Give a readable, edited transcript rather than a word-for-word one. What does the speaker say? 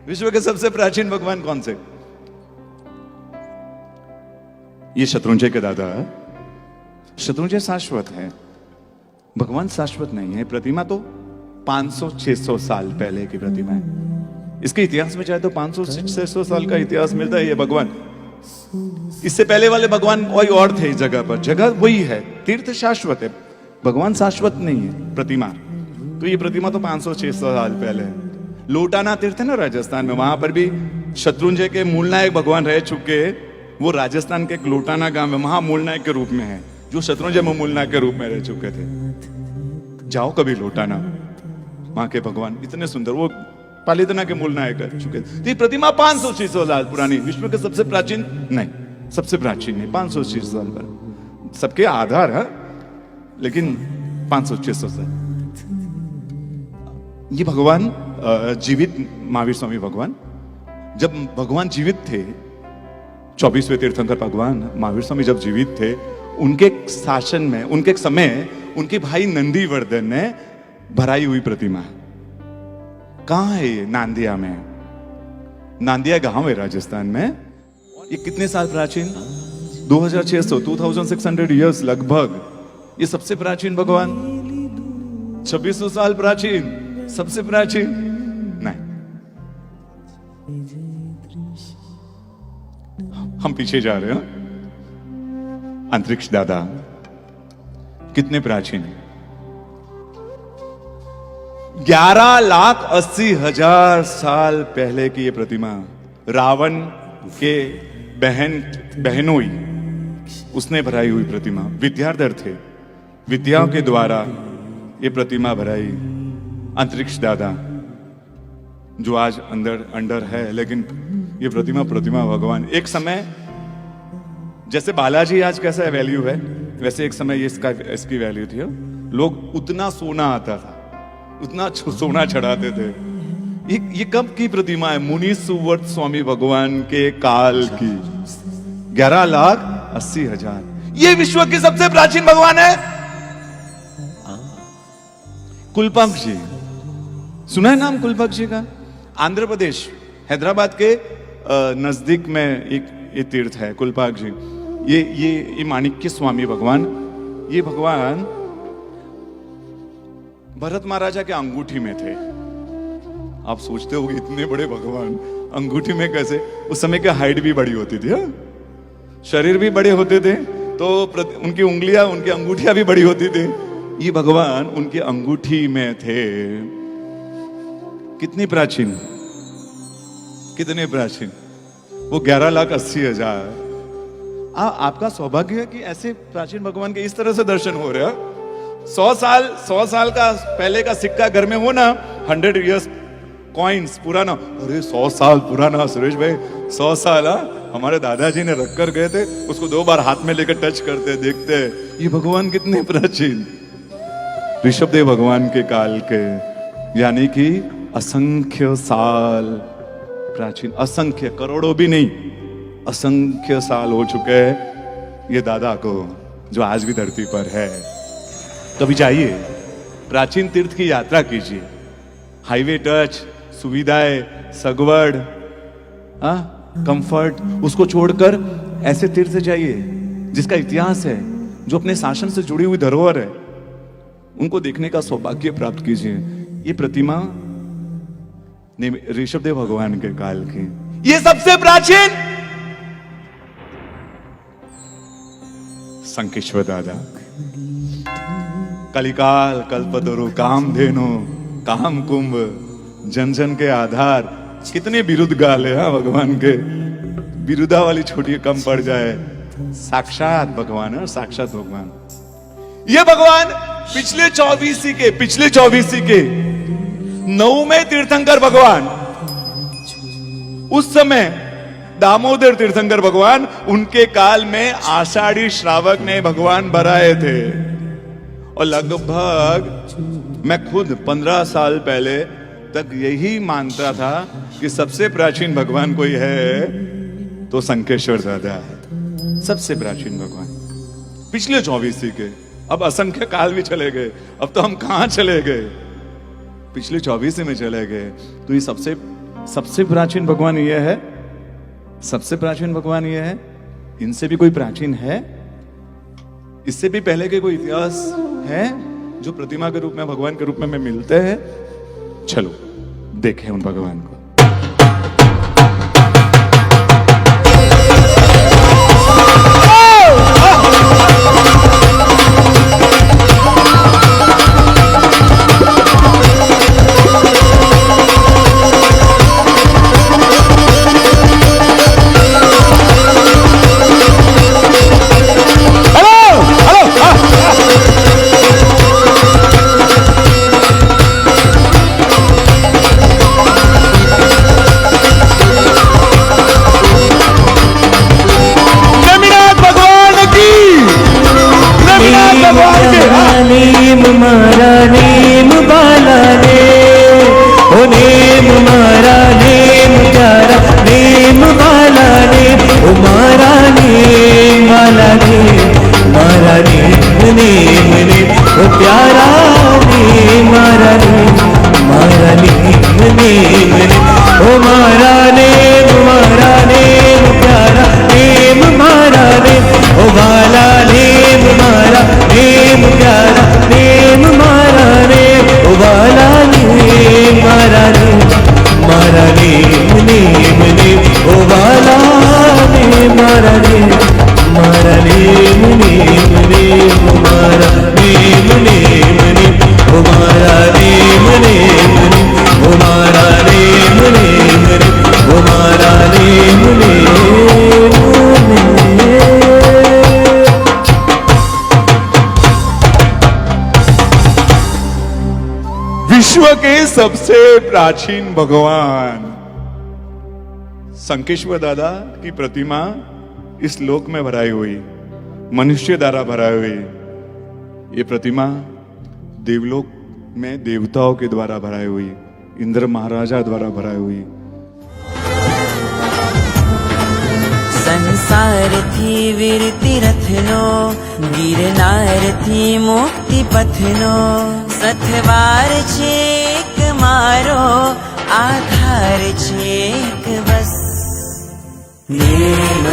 विश्व के सबसे प्राचीन भगवान कौन से? ये शत्रुंजय के दादा। शत्रुंजय शाश्वत है, भगवान शाश्वत नहीं है। प्रतिमा तो 500-600 साल पहले की प्रतिमा है। इसके इतिहास में चाहे तो 500-600 साल का इतिहास मिलता है। ये भगवान, इससे पहले वाले भगवान कोई और थे इस जगह पर। जगह वही है, तीर्थ शाश्वत है, भगवान शाश्वत नहीं है प्रतिमा। तो ये प्रतिमा तो 500-600 साल पहले है। लोटाना तीर्थ है ना राजस्थान में, वहां पर भी शत्रुंजय के मूलनायक भगवान रह चुके। वो राजस्थान के एक लोटाना गांव में वहां मूलनायक के रूप में है, जो शत्रुंजय में मूलनायक के रूप में रह चुके थे। जाओ कभी लोटाना, वहां के भगवान इतने सुंदर, वो पालितना के मूलनायक रह चुके थे। तो ये प्रतिमा 500-600 साल पुरानी, विश्व के सबसे प्राचीन नहीं, सबसे प्राचीन नहीं, 500-600 साल पर। सबके आधार है, लेकिन 500-600 साल। ये भगवान जीवित, महावीर स्वामी भगवान, जब भगवान जीवित थे, 24वें तीर्थंकर भगवान महावीर स्वामी जब जीवित थे, उनके शासन में, उनके समय, उनके भाई नंदीवर्धन ने भराई हुई प्रतिमा है। कहां है ये? नांदिया में। नांदिया गांव है राजस्थान में। ये कितने साल प्राचीन? 2600 ईयर्स लगभग। ये सबसे प्राचीन भगवान। 2600 साल प्राचीन, सबसे प्राचीन नहीं। हम पीछे जा रहे हैं। अंतरिक्ष दादा कितने प्राचीन है? 11,80,000 साल पहले की ये प्रतिमा। रावण के बहनोई उसने भराई हुई प्रतिमा। विद्याधर थे, विद्याओं के द्वारा ये प्रतिमा भराई। अंतरिक्ष दादा जो आज अंडर है, लेकिन ये प्रतिमा भगवान। एक समय जैसे बालाजी आज कैसा वैल्यू है, वैसे एक समय इसकी वैल्यू थी। लोग उतना सोना आता था, उतना सोना चढ़ाते थे। ये कब की प्रतिमा है? मुनि सुवर्त स्वामी भगवान के काल की। 11,80,000। ये विश्व की सबसे प्राचीन भगवान है। कुलपाक्ष जी, सुना है नाम कुलपाक्ष जी का? आंध्र प्रदेश, हैदराबाद के नजदीक में एक तीर्थ है कुलपाक्ष जी। ये माणिक्य स्वामी भगवान, ये भगवान भरत महाराजा के अंगूठी में थे। आप सोचते हो इतने बड़े भगवान अंगूठी में कैसे? उस समय की हाइट भी बड़ी होती थी, शरीर भी बड़े होते थे, तो उनकी उंगलियां, उनकी अंगूठियां भी बड़ी होती थी। ये भगवान उनकी अंगूठी में थे। कितनी प्राचीन, कितने प्राचीन। वो 11,80,000। आपका सौभाग्य है कि ऐसे प्राचीन भगवान के इस तरह से दर्शन हो रहे हैं। 100 साल का पहले का सिक्का घर में हो ना, 100 इयर्स कॉइन्स पुराना। अरे 100 साल पुराना सुरेश भाई, 100 साल। हमारे दादाजी ने रख कर गए थे, उसको 2 बार हाथ में लेकर टच करते देखते। ये भगवान कितने प्राचीन, ऋषभदेव भगवान के काल के, यानी कि असंख्य साल प्राचीन। असंख्य, करोड़ों भी नहीं, असंख्य साल हो चुके हैं ये दादा को, जो आज भी धरती पर है। कभी जाइए, प्राचीन तीर्थ की यात्रा कीजिए। हाईवे टच, सुविधाएं, सगवड़, कंफर्ट, उसको छोड़कर ऐसे तीर्थ से जाइए जिसका इतिहास है, जो अपने शासन से जुड़ी हुई धरोहर है, उनको देखने का सौभाग्य प्राप्त कीजिए। ये प्रतिमा ऋषभदेव भगवान के काल की, ये सबसे प्राचीन। संकेश्वर दादा, कलिकाल कल्पतरु, कामधेनु, काम कुंभ, जन जन के आधार। कितने बिरुद गाल है भगवान के, बिरुदा वाली छोटी कम पड़ जाए। साक्षात भगवान है, साक्षात भगवान। ये भगवान पिछले 24 के 9वें तीर्थंकर भगवान, उस समय दामोदर तीर्थंकर भगवान, उनके काल में आषाढ़ी श्रावक ने भगवान भराए थे। और लगभग मैं खुद 15 साल पहले तक यही मानता था कि सबसे प्राचीन भगवान कोई है तो संकेश्वर दादा है, सबसे प्राचीन भगवान पिछले 24 के। अब असंख्य काल भी चले गए, अब तो हम कहां चले गए, पिछले 24 में चले गए। तो ये सबसे सबसे प्राचीन भगवान ये है, सबसे प्राचीन भगवान ये है। इनसे भी कोई प्राचीन है? इससे भी पहले के कोई इतिहास है जो प्रतिमा के रूप में, भगवान के रूप में मिलते हैं? चलो देखें उन भगवान को। नेम मारा नेम बाला ने, ओ नेम मारा नेम प्यारा नेम बाला ने, ओ मारा नेम बाला ने, मारा नेम नेम ने, ओ प्यारा नेम मारा नेम, मारा नेम नेम ने, ओ मारा नेम प्यारा नेम मारा नेम, ओ बाला नेम मारा नेम प्यारा नेम मारा नेम, ओ बाला नेम मारा नेम, मारा नेम नेम नेम, ओ बाला नेम मारा नेम, मारा नेम नेम नेम, मारा नेम नेम नेम, ओ मारा नेम नेम नेम, ओ मारा नेम नेम नेम, ओ मारा नेम नेम नेम। विश्व के सबसे प्राचीन भगवान संकेश्वर दादा की प्रतिमा इस लोक में भराई हुई, मनुष्य द्वारा भराई हुई। ये प्रतिमा देवलोक में देवताओं के द्वारा भराई हुई, इंद्र महाराजा द्वारा भराई हुई। संसार थी वीर तीरथनो, गिरनार थी मुक्ति पथनो, सथवार छेक मारो आधार छेक बस। नेम